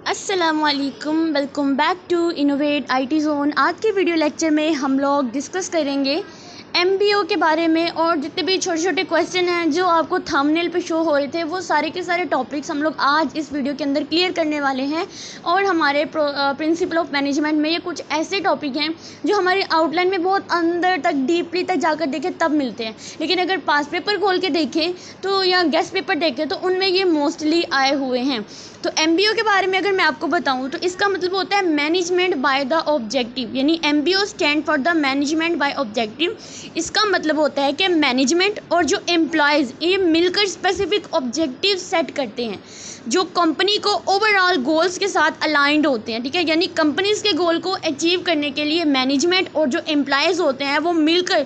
अस्सलामुअलैकुम, welcome back to innovate IT zone. आज के वीडियो लेक्चर में हम लोग डिस्कस करेंगे एमबीओ के बारे में और जितने भी छोटे छोटे क्वेश्चन हैं जो आपको थंबनेल पे शो हो रहे थे वो सारे के सारे टॉपिक्स हम लोग आज इस वीडियो के अंदर क्लियर करने वाले हैं। और हमारे प्रिंसिपल ऑफ मैनेजमेंट में ये कुछ ऐसे टॉपिक हैं जो हमारे आउटलाइन में बहुत अंदर तक डीपली तक जाकर देखें तब मिलते हैं, लेकिन अगर पास पेपर खोल के देखें तो या गेस्ट पेपर देखें तो उनमें ये मोस्टली आए हुए हैं। तो एमबीओ के बारे में अगर मैं आपको बताऊं तो इसका मतलब होता है मैनेजमेंट बाय द ऑब्जेक्टिव, यानी MBO stand for the management by objective. इसका मतलब होता है कि मैनेजमेंट और जो एम्प्लॉयज़ ये मिलकर स्पेसिफिक ऑब्जेक्टिव सेट करते हैं जो कंपनी को ओवरऑल गोल्स के साथ अलाइंड होते हैं। ठीक है, यानी कंपनीज के गोल को अचीव करने के लिए मैनेजमेंट और जो एम्प्लॉयज़ होते हैं वो मिलकर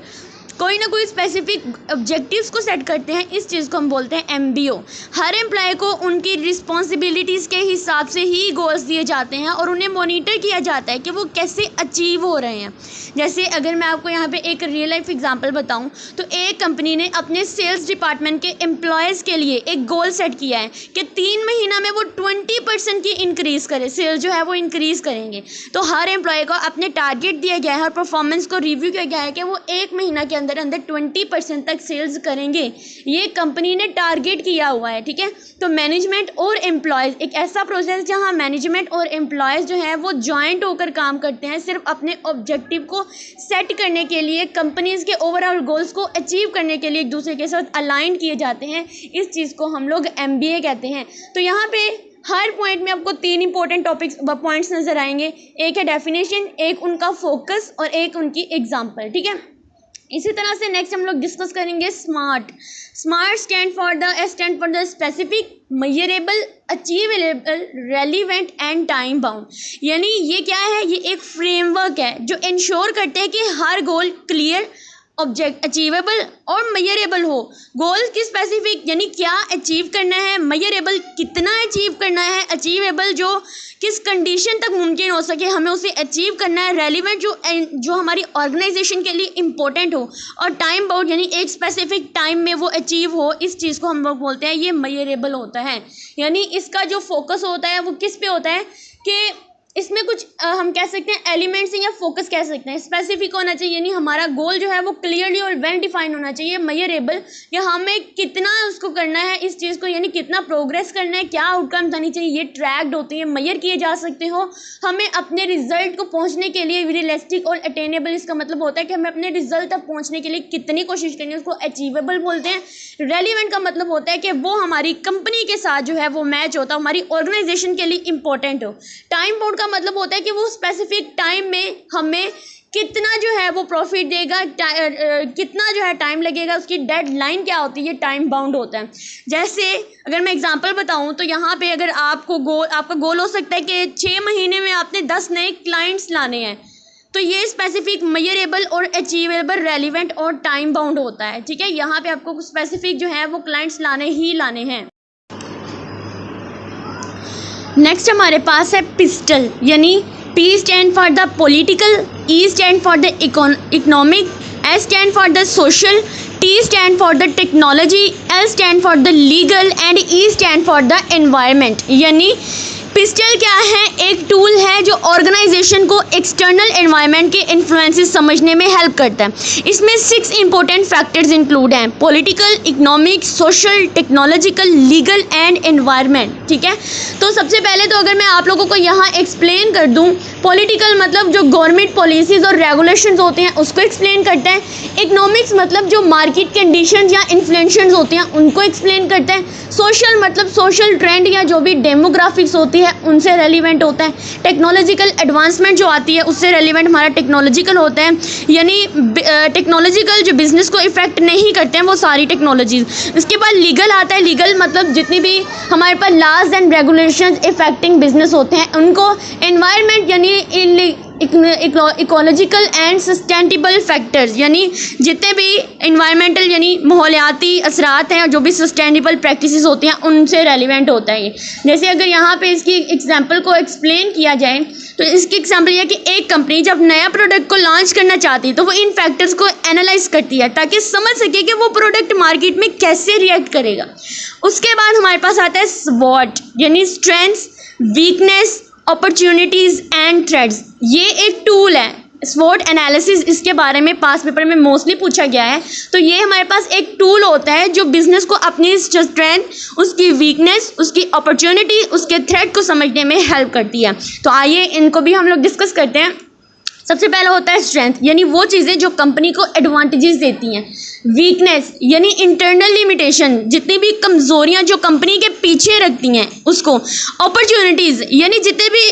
कोई ना कोई स्पेसिफिक ऑब्जेक्टिव्स को सेट करते हैं। इस चीज़ को हम बोलते हैं एमबीओ। हर एम्प्लॉय को उनकी रिस्पॉन्सिबिलिटीज़ के हिसाब से ही गोल्स दिए जाते हैं और उन्हें मॉनिटर किया जाता है कि वो कैसे अचीव हो रहे हैं। जैसे अगर मैं आपको यहाँ पे एक रियल लाइफ एग्जांपल बताऊँ तो एक कंपनी ने अपने सेल्स डिपार्टमेंट के एम्प्लॉयज़ के लिए एक गोल सेट किया है कि 3 महीना में वो 20% की इंक्रीज़ करे, सेल्स जो है वो इंक्रीज़ करेंगे। तो हर एम्प्लॉय को अपने टारगेट दिया गया है और परफॉर्मेंस को रिव्यू किया गया है कि वो 1 महीना के अंदर 20% तक सेल्स करेंगे। ये कंपनी ने टारगेट किया हुआ है। ठीक है, तो मैनेजमेंट और एम्प्लॉयज़ एक ऐसा प्रोसेस जहां मैनेजमेंट और एम्प्लॉयज़ जो है वो जॉइंट होकर काम करते हैं सिर्फ अपने ऑब्जेक्टिव को सेट करने के लिए, कंपनीज के ओवरऑल गोल्स को अचीव करने के लिए एक दूसरे के साथ अलाइन किए जाते हैं। इस चीज़ को हम लोग एमबीए कहते हैं। तो यहाँ पे हर पॉइंट में आपको 3 इंपॉर्टेंट पॉइंट्स नजर आएंगे। एक है डेफिनेशन, एक उनका फोकस और एक उनकी एग्जाम्पल। ठीक है, इसी तरह से नेक्स्ट हम लोग डिस्कस करेंगे smart. Smart stand for the specific, measurable, achievable, relevant and time bound. यानी ये क्या है, ये एक फ्रेमवर्क है जो इंश्योर करते हैं कि हर गोल क्लियर, ऑब्जेक्ट अचीवेबल और मेजरेबल हो। गोल की स्पेसिफिक यानी क्या अचीव करना है, मेजरेबल कितना अचीव करना है, अचीवेबल जो किस कंडीशन तक मुमकिन हो सके हमें उसे अचीव करना है, रेलिवेंट जो हमारी ऑर्गेनाइजेशन के लिए इम्पोर्टेंट हो, और टाइम बाउंड यानी एक स्पेसिफिक टाइम में वो अचीव हो। इस चीज़ को हम लोग बोलते हैं ये मेजरेबल होता है। यानी इसका जो फोकस होता है वो किस पे होता है कि इसमें कुछ हम कह सकते हैं एलिमेंट्स या फोकस कह सकते हैं। स्पेसिफिक होना चाहिए यानी हमारा गोल जो है वो क्लियरली और वेल डिफाइंड होना चाहिए। मेजरेबल या हमें कितना उसको करना है, इस चीज़ को यानी कितना प्रोग्रेस करना है, क्या आउटकम्स आनी चाहिए, ये ट्रैक्ड होती है, मेजर किए जा सकते हो। हमें अपने रिजल्ट को पहुंचने के लिए रियलिस्टिक और अटेनेबल, इसका मतलब होता है कि हमें अपने रिजल्ट तक पहुंचने के लिए कितनी कोशिश करनी है, उसको अचीवेबल बोलते हैं। रेलिवेंट का मतलब होता है कि वो हमारी कंपनी के साथ जो है वो मैच होता है, हमारी ऑर्गेनाइजेशन के लिए इंपॉर्टेंट हो। टाइम बाउंड का मतलब होता है कि वो स्पेसिफिक टाइम में हमें कितना जो है वो प्रॉफिट देगा, कितना जो है टाइम लगेगा, उसकी डेडलाइन क्या होती है, ये टाइम बाउंड होता है। जैसे अगर मैं एग्जांपल बताऊं तो यहाँ पे अगर आपका गोल हो सकता है कि 6 महीने में आपने 10 नए क्लाइंट्स लाने हैं, तो ये स्पेसिफिक, मेजरेबल और अचीवेबल, रेलिवेंट और टाइम बाउंड होता है। ठीक है, यहाँ पे आपको स्पेसिफिक जो है वो क्लाइंट्स लाने ही लाने हैं। नेक्स्ट हमारे पास है पिस्टल, यानी P stand for the political, E stand for the economic, S stand for the social, T stand for the technology, L stand for the legal and E stand for the environment. यानी pistol क्या है, एक tool है जो organisation को external environment के influences समझने में हेल्प करता है। इसमें 6 इंपॉर्टेंट फैक्टर्स इंक्लूड हैं, political, economic, social, technological, legal and environment. ठीक है, तो सबसे पहले तो अगर मैं आप लोगों को यहाँ एक्सप्लेन कर दूँ, पॉलिटिकल मतलब जो गवर्नमेंट पॉलिसीज़ और रेगुलेशंस होते हैं उसको एक्सप्लेन करता है। इकोनॉमिक्स मतलब जो मार्केट कंडीशंस या इन्फ्लुएंसेस होते हैं उनको एक्सप्लेन करता है। सोशल मतलब सोशल ट्रेंड या जो भी डेमोग्राफिक्स होती है उनसे रेलिवेंट होता है। टेक्नोलॉजिकल एडवांसमेंट जो आती है उससे रेलिवेंट हमारा टेक्नोलॉजिकल होता है, यानी टेक्नोलॉजिकल जो बिजनेस को इफेक्ट नहीं करते हैं वो सारी टेक्नोलॉजीज। इसके बाद लीगल आता है। लीगल मतलब जितनी भी हमारे पास laws and regulations affecting business होते हैं उनको। एनवायरनमेंट यानी इकोलॉजिकल एंड सस्टेनेबल फैक्टर्स, यानी जितने भी इन्वायरमेंटल यानी माहौलियाती असरात हैं और जो भी सस्टेनेबल प्रैक्टिसेस होती हैं उनसे रेलिवेंट होता है ये। जैसे अगर यहाँ पे इसकी एग्जांपल को एक्सप्लेन किया जाए तो इसकी एग्जांपल यह कि एक कंपनी जब नया प्रोडक्ट को लॉन्च करना चाहती है तो वो इन फैक्टर्स को एनालाइज करती है ताकि समझ सके कि वो प्रोडक्ट मार्केट में कैसे रिएक्ट करेगा। उसके बाद हमारे पास आता है स्वॉट यानी strengths, weakness, opportunities and threats. ये एक टूल है, स्वॉट एनालिसिस इसके बारे में पास पेपर में मोस्टली पूछा गया है। तो ये हमारे पास एक टूल होता है जो बिजनेस को अपनी स्ट्रेंथ, उसकी वीकनेस, उसकी अपॉर्चुनिटी, उसके थ्रेट को समझने में हेल्प करती है। तो आइए इनको भी हम लोग डिस्कस करते हैं। सबसे पहला होता है स्ट्रेंथ, यानी वो चीज़ें जो कंपनी को एडवांटेजेस देती हैं। वीकनेस यानी इंटरनल लिमिटेशन, जितनी भी कमज़ोरियां जो कंपनी के पीछे रखती हैं उसको। अपॉर्चुनिटीज़ यानी जितने भी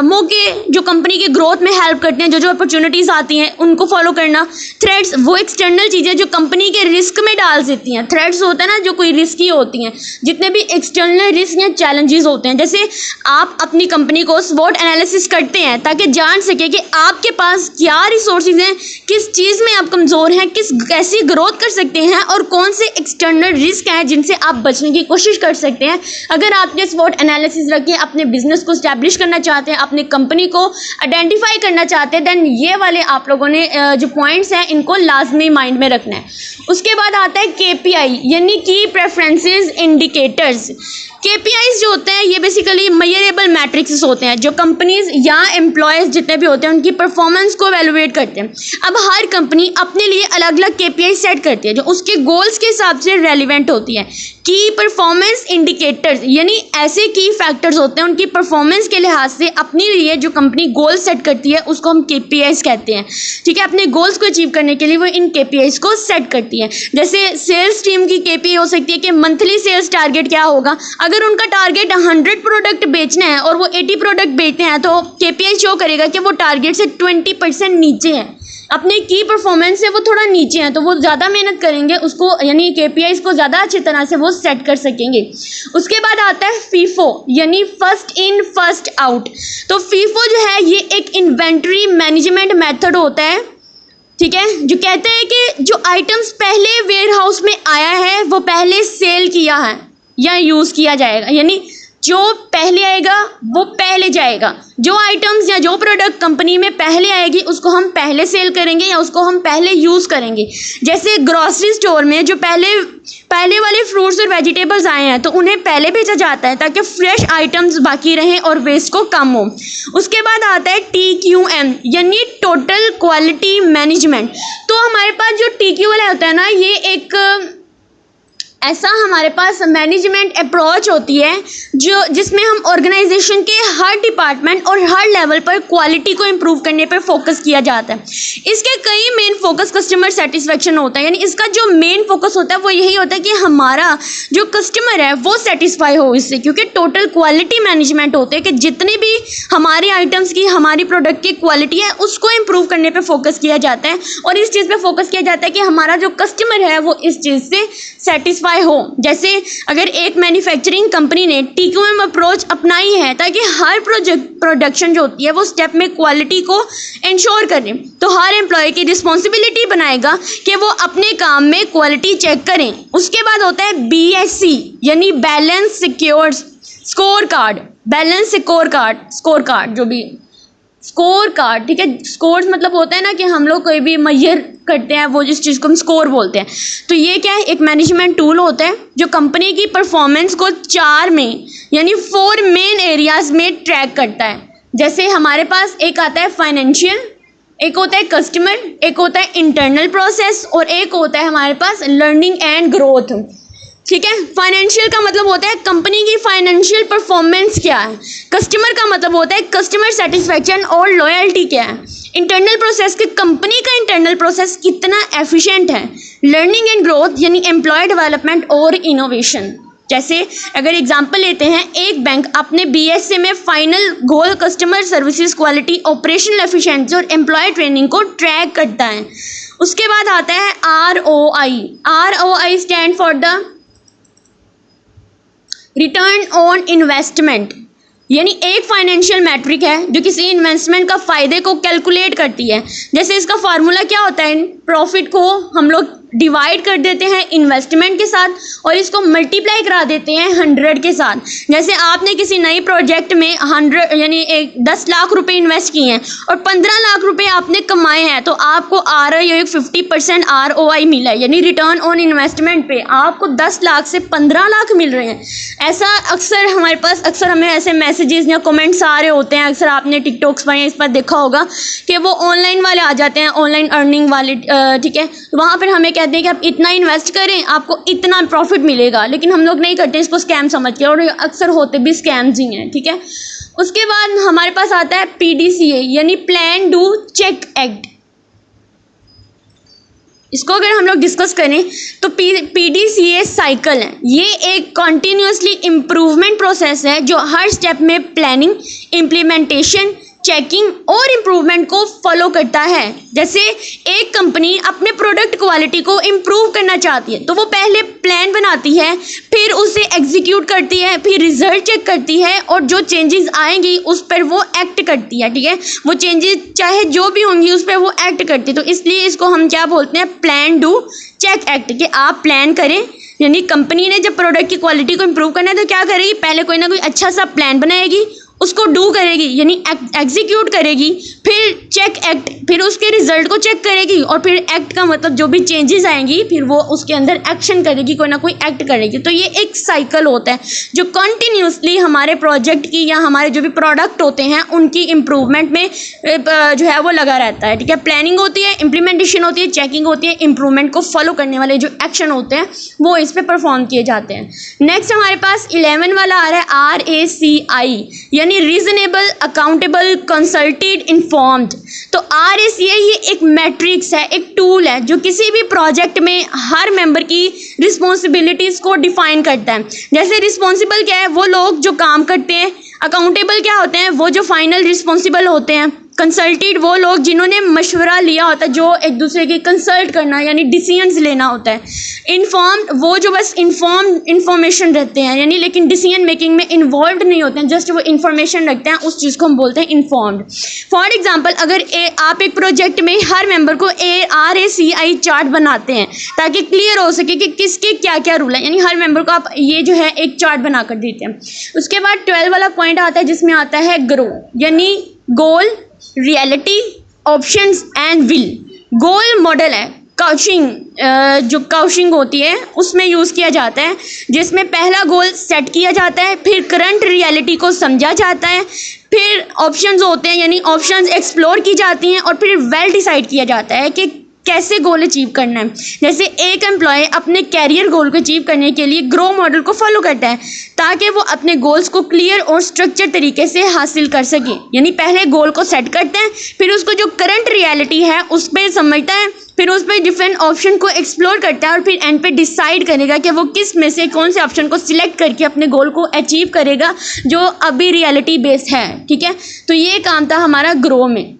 मौके जो कंपनी के ग्रोथ में हेल्प करते हैं, जो अपॉर्चुनिटीज़ आती हैं उनको फॉलो करना। थ्रेट्स वो एक्सटर्नल चीज़ें जो कंपनी के रिस्क में डाल देती हैं। थ्रेट्स होता है ना जो कोई रिस्की होती हैं, जितने भी एक्सटर्नल रिस्क या चैलेंजेस होते हैं। जैसे आप अपनी कंपनी को स्वॉट एनालिसिस करते हैं ताकि जान सके कि आपके पास क्या रिसोर्सेज हैं, किस चीज़ में आप कमज़ोर हैं, कैसी ग्रोथ कर सकते हैं और कौन से एक्सटर्नल रिस्क हैं जिनसे आप बचने की कोशिश कर सकते हैं। अगर आपने स्वॉट एनालिसिस रखी है, अपने बिजनेस को स्टैब्लिश करना चाहते हैं, अपनी कंपनी को आइडेंटिफाई करना चाहते हैं, देन ये वाले आप लोगों ने जो पॉइंट्स हैं इनको लाजमी माइंड में रखना है। उसके बाद आता है KPI यानी की प्रेफरेंसेस इंडिकेटर्स। KPIs जो होते हैं ये बेसिकली मेजरेबल मैट्रिक्स होते हैं जो कंपनीज या एम्प्लॉयज़ जितने भी होते हैं उनकी परफॉर्मेंस को एवेलुएट करते हैं। अब हर कंपनी अपने लिए अलग अलग KPI सेट करती है जो उसके गोल्स के हिसाब से रेलिवेंट होती है। की परफॉर्मेंस इंडिकेटर्स यानी ऐसे की फैक्टर्स होते हैं उनकी परफॉर्मेंस के लिहाज से अपने लिए जो कंपनी गोल सेट करती है उसको हम KPIs कहते हैं। ठीक है, अपने गोल्स को अचीव करने के लिए वो इन KPIs को सेट करती है। जैसे सेल्स टीम की KPI हो सकती है कि मंथली सेल्स टारगेट क्या होगा। अगर उनका टारगेट 100 प्रोडक्ट बेचना है और वो 80 प्रोडक्ट बेचते हैं तो KPI शो करेगा कि वो टारगेट से 20% नीचे है, अपने की परफॉर्मेंस से वो थोड़ा नीचे हैं, तो वो ज़्यादा मेहनत करेंगे उसको, यानी KPIs को ज़्यादा अच्छी तरह से वो सेट कर सकेंगे। उसके बाद आता है FIFO यानी फर्स्ट इन फर्स्ट आउट। तो FIFO जो है ये एक इन्वेंट्री मैनेजमेंट मेथड होता है, ठीक है, जो कहते हैं कि जो आइटम्स पहले वेयर हाउस में आया है वो पहले सेल किया है या यूज़ किया जाएगा, यानी जो पहले आएगा वो पहले जाएगा। जो आइटम्स या जो प्रोडक्ट कंपनी में पहले आएगी उसको हम पहले सेल करेंगे या उसको हम पहले यूज़ करेंगे। जैसे ग्रॉसरी स्टोर में जो पहले वाले फ्रूट्स और वेजिटेबल्स आए हैं तो उन्हें पहले भेजा जाता है ताकि फ्रेश आइटम्स बाकी रहें और वेस्ट को कम हो। उसके बाद आता है TQM यानी टोटल क्वालिटी मैनेजमेंट। तो हमारे पास जो TQM होता है ना, ये एक ऐसा हमारे पास मैनेजमेंट अप्रोच होती है जिसमें हम ऑर्गेनाइजेशन के हर डिपार्टमेंट और हर लेवल पर क्वालिटी को इम्प्रूव करने पर फोकस किया जाता है। इसके कई मेन फोकस कस्टमर सेटिस्फेक्शन होता है, यानी इसका जो मेन फोकस होता है वो यही होता है कि हमारा जो कस्टमर है वो सेटिस्फाई हो इससे, क्योंकि टोटल क्वालिटी मैनेजमेंट होते हैं कि जितनी भी हमारे आइटम्स की, हमारी प्रोडक्ट की क्वालिटी है उसको इम्प्रूव करने पर फोकस किया जाता है और इस चीज़ पर फोकस किया जाता है कि हमारा जो कस्टमर है वो इस चीज़ से सेटिस्फाई हो। जैसे अगर एक मैन्युफैक्चरिंग कंपनी ने TQM अप्रोच अपनाई है ताकि हर प्रोडक्शन जो होती है वो स्टेप में क्वालिटी को इंश्योर करे, तो हर एम्प्लॉय की रिस्पॉन्सिबिलिटी बनाएगा कि वो अपने काम में क्वालिटी चेक करें। उसके बाद होता है BSC यानी balance secure score card. Balance score card जो भी स्कोर कार्ड, ठीक है, स्कोर्स मतलब होता है ना कि हम लोग कोई भी मेजर करते हैं वो जिस चीज़ को हम स्कोर बोलते हैं। तो ये क्या है, एक मैनेजमेंट टूल होता है जो कंपनी की परफॉर्मेंस को 4 मेन एरियाज में ट्रैक करता है। जैसे हमारे पास एक आता है फाइनेंशियल, एक होता है कस्टमर, एक होता है इंटरनल प्रोसेस और एक होता है हमारे पास लर्निंग एंड ग्रोथ। ठीक है, फाइनेंशियल का मतलब होता है कंपनी की फाइनेंशियल परफॉर्मेंस क्या है। कस्टमर का मतलब होता है कस्टमर सेटिस्फैक्शन और लॉयल्टी क्या है। इंटरनल प्रोसेस कि कंपनी का इंटरनल प्रोसेस कितना एफिशिएंट है। लर्निंग एंड ग्रोथ यानी एम्प्लॉय डेवलपमेंट और इनोवेशन। जैसे अगर एग्जांपल लेते हैं, एक बैंक अपने BSA में final goal customer services quality, operational efficiency और एम्प्लॉय ट्रेनिंग को ट्रैक करता है। उसके बाद आता है ROI stand for the return on investment, यानी एक फाइनेंशियल मैट्रिक है जो किसी इन्वेस्टमेंट का फ़ायदे को कैलकुलेट करती है। जैसे इसका फार्मूला क्या होता है, प्रॉफिट को हम लोग डिवाइड कर देते हैं इन्वेस्टमेंट के साथ और इसको मल्टीप्लाई करा देते हैं 100 के साथ। जैसे आपने किसी नए प्रोजेक्ट में 100 यानी 10 लाख रुपए इन्वेस्ट किए हैं और 15 लाख रुपए आपने कमाए हैं, तो आपको ROI 50% ROI मिला है, यानी रिटर्न ऑन इन्वेस्टमेंट पे आपको 10 लाख से 15 लाख मिल रहे हैं। ऐसा अक्सर हमारे पास हमें ऐसे मैसेजेस या कमेंट्स आ रहे होते हैं। अक्सर आपने टिकटॉक्स पर इस पर देखा होगा कि वो ऑनलाइन वाले आ जाते हैं, ऑनलाइन अर्निंग वाले, ठीक है, वहाँ पर हमें कहते हैं कि आप इतना इन्वेस्ट करें आपको इतना प्रॉफिट मिलेगा, लेकिन हम लोग नहीं करते, इसको स्कैम समझ के, और अक्सर होते भी स्कैम्स ही हैं, ठीक है। उसके बाद हमारे पास आता है PDCA यानी प्लान डू चेक एक्ट। इसको अगर हम लोग डिस्कस करें तो PDCA साइकिल है, ये एक कॉन्टिन्यूसली इम्प्रूवमेंट प्रोसेस है जो हर स्टेप में प्लानिंग, इम्प्लीमेंटेशन, चेकिंग और इम्प्रूवमेंट को फॉलो करता है। जैसे एक कंपनी अपने प्रोडक्ट क्वालिटी को इम्प्रूव करना चाहती है तो वो पहले प्लान बनाती है, फिर उसे एग्जीक्यूट करती है, फिर रिजल्ट चेक करती है और जो चेंजेस आएंगी उस पर वो एक्ट करती है, ठीक है। वो चेंजेस चाहे जो भी होंगी उस पर वो एक्ट करती है। तो इसलिए इसको हम क्या बोलते हैं, प्लान डू चेक एक्ट, कि आप प्लान करें, यानी कंपनी ने जब प्रोडक्ट की क्वालिटी को इम्प्रूव करना है तो क्या करेगी, पहले कोई ना कोई अच्छा सा प्लान बनाएगी, उसको डू करेगी यानी एग्जीक्यूट करेगी, फिर चेक एक्ट, फिर उसके रिजल्ट को चेक करेगी और फिर एक्ट का मतलब जो भी चेंजेस आएंगी फिर वो उसके अंदर एक्शन करेगी, कोई ना कोई एक्ट करेगी। तो ये एक साइकिल होता है जो कंटिन्यूसली हमारे प्रोजेक्ट की या हमारे जो भी प्रोडक्ट होते हैं उनकी इम्प्रूवमेंट में जो है वो लगा रहता है, ठीक है। प्लानिंग होती है, इम्प्लीमेंटेशन होती है, चेकिंग होती है, इम्प्रूवमेंट को फॉलो करने वाले जो एक्शन होते हैं वो इस पर परफॉर्म किए जाते हैं। नेक्स्ट हमारे पास 11 वाला आ रहा है RACI यानी रीजनेबल, अकाउंटेबल, कंसल्टेड, इन्फॉर्म्ड। तो RACI ये एक मैट्रिक्स है, एक टूल है जो किसी भी प्रोजेक्ट में हर मेंबर की रिस्पॉन्सिबिलिटीज को डिफाइन करता है। जैसे रिस्पॉन्सिबल क्या है, वो लोग जो काम करते हैं, अकाउंटेबल क्या होते हैं, वो जो फाइनल रिस्पॉन्सिबल होते हैं, कंसल्टेड वो लोग जिन्होंने मशवरा लिया होता है, जो एक दूसरे की कंसल्ट करना यानी डिसीजंस लेना होता है। इन्फॉर्म्ड वो जो बस इन्फॉर्मेशन रहते हैं यानी लेकिन डिसीजन मेकिंग में इन्वॉल्व नहीं होते हैं, जस्ट वो इन्फॉर्मेशन रखते हैं, उस चीज़ को हम बोलते हैं इन्फॉर्म्ड। फॉर एग्जांपल अगर आप एक प्रोजेक्ट में हर मेंबर को RACI चार्ट बनाते हैं ताकि क्लियर हो सके कि किसके क्या क्या रूल है, यानी हर मेंबर को आप ये जो है एक चार्ट बना कर देते हैं। उसके बाद 12 वाला पॉइंट आता है जिसमें आता है ग्रो यानी goal, reality, options and will. Goal model है, काउचिंग जो काउचिंग होती है उसमें यूज़ किया जाता है, जिसमें पहला गोल सेट किया जाता है, फिर करंट रियलिटी को समझा जाता है, फिर ऑप्शंस होते हैं यानी ऑप्शंस एक्सप्लोर की जाती हैं और फिर वेल डिसाइड किया जाता है कि कैसे गोल अचीव करना है। जैसे एक एम्प्लॉय अपने कैरियर गोल को अचीव करने के लिए ग्रो मॉडल को फॉलो करता है ताकि वो अपने गोल्स को क्लियर और स्ट्रक्चर तरीके से हासिल कर सके। यानी पहले गोल को सेट करते हैं, फिर उसको जो करंट रियलिटी है उस पर समझता है, फिर उस पर डिफरेंट ऑप्शन को एक्सप्लोर करता है और फिर एंड पे डिसाइड करेगा कि वो किस में से कौन से ऑप्शन को सिलेक्ट करके अपने गोल को अचीव करेगा जो अभी रियलिटी बेस्ड है, ठीक है। तो ये काम था हमारा ग्रो में।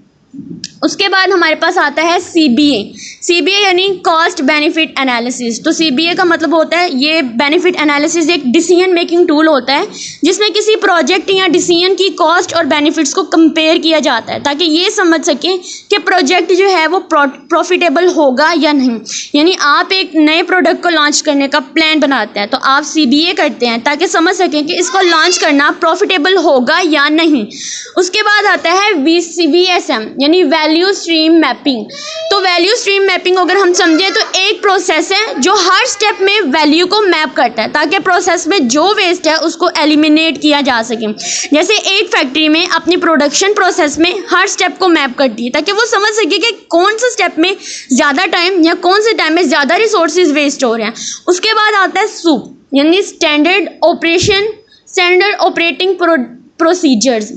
उसके बाद हमारे पास आता है CBA यानी कॉस्ट बेनिफिट एनालिसिस। तो CBA का मतलब होता है, ये बेनिफिट एनालिसिस एक डिसीजन मेकिंग टूल होता है जिसमें किसी प्रोजेक्ट या डिसीजन की कॉस्ट और बेनिफिट्स को कंपेयर किया जाता है ताकि ये समझ सकें कि प्रोजेक्ट जो है वो प्रॉफिटेबल होगा या नहीं। यानी आप एक नए प्रोडक्ट को लॉन्च करने का प्लान बनाते हैं तो आप CBA करते हैं ताकि समझ सकें कि इसको लॉन्च करना प्रॉफिटेबल होगा या नहीं। उसके बाद आता है VSM यानी वैल्यू स्ट्रीम मैपिंग। तो वैल्यू स्ट्रीम मैपिंग अगर हम समझें तो एक प्रोसेस है जो हर स्टेप में वैल्यू को मैप करता है ताकि प्रोसेस में जो वेस्ट है उसको एलिमिनेट किया जा सके। जैसे एक फैक्ट्री में अपनी प्रोडक्शन प्रोसेस में हर स्टेप को मैप करती है ताकि वो समझ सके कि कौन सा स्टेप में ज़्यादा टाइम या कौन से टाइम में ज़्यादा रिसोर्सेज वेस्ट हो रहे हैं। उसके बाद आता है SOOP यानी स्टैंडर्ड ऑपरेटिंग प्रोसीजर्स।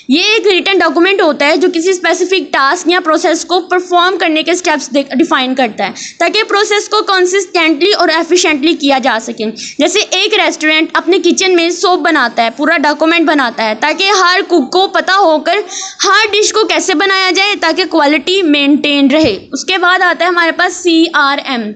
ये एक रिटन डॉक्यूमेंट होता है जो किसी स्पेसिफिक टास्क या प्रोसेस को परफॉर्म करने के स्टेप्स डिफाइन करता है ताकि प्रोसेस को कंसिस्टेंटली और एफिशिएंटली किया जा सके। जैसे एक रेस्टोरेंट अपने किचन में सोप बनाता है, पूरा डॉक्यूमेंट बनाता है ताकि हर कुक को पता होकर हर डिश को कैसे बनाया जाए ताकि क्वालिटी मेंटेन रहे। उसके बाद आता है हमारे पास CRM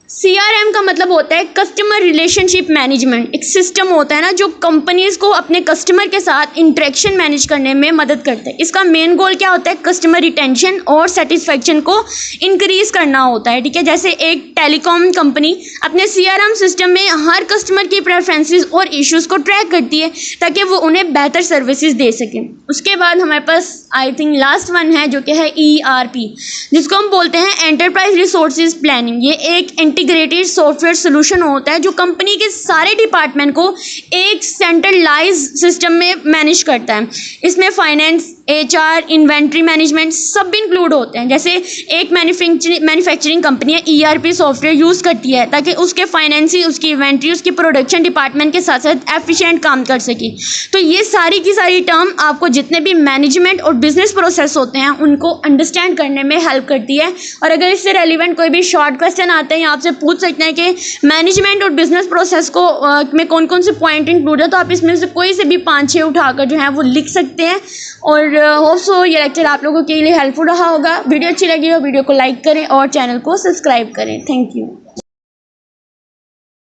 CRM का मतलब होता है कस्टमर रिलेशनशिप मैनेजमेंट। एक सिस्टम होता है ना जो कंपनीज को अपने कस्टमर के साथ इंटरेक्शन मैनेज करने में मदद करता है। इसका मेन गोल क्या होता है? कस्टमर रिटेंशन और सेटिस्फेक्शन को इंक्रीज करना होता है। ठीक है, जैसे एक टेलीकॉम कंपनी अपने CRM सिस्टम में हर कस्टमर की प्रेफरेंसेस और इश्यूज को ट्रैक करती है ताकि वो उन्हें बेहतर सर्विसेज दे सके। उसके बाद हमारे पास आई थिंक लास्ट वन है जो कि है ERP, जिसको हम बोलते हैं एंटरप्राइज रिसोर्सेज प्लानिंग। ये एक इंटीग्रेटेड सॉफ्टवेयर सोल्यूशन होता है जो कंपनी के सारे डिपार्टमेंट को एक सेंट्रलाइज सिस्टम में मैनेज करता है। इसमें फाइनेंस, HR, इन्वेंट्री मैनेजमेंट सब इंक्लूड होते हैं। जैसे एक manufacturing company ERP software use करती है ताकि उसके फाइनेंसी, उसकी इन्वेंट्री, उसकी प्रोडक्शन डिपार्टमेंट के साथ साथ एफिशिएंट काम कर सके। तो ये सारी की सारी टर्म आपको जितने भी मैनेजमेंट और बिजनेस प्रोसेस होते हैं उनको अंडरस्टैंड करने में हेल्प करती है। और अगर इससे रेलिवेंट कोई भी शॉर्ट क्वेश्चन आते हैं या आपसे पूछ सकते हैं कि मैनेजमेंट और बिजनेस प्रोसेस को में कौन कौन से पॉइंट इंक्लूड है, तो आप इसमें से कोई से भी 5-6 उठाकर जो है वो लिख सकते हैं। और होप सो ये लेक्चर आप लोगों के लिए हेल्पफुल रहा होगा। वीडियो अच्छी लगी हो वीडियो को लाइक करें और चैनल को सब्सक्राइब करें। Thank you.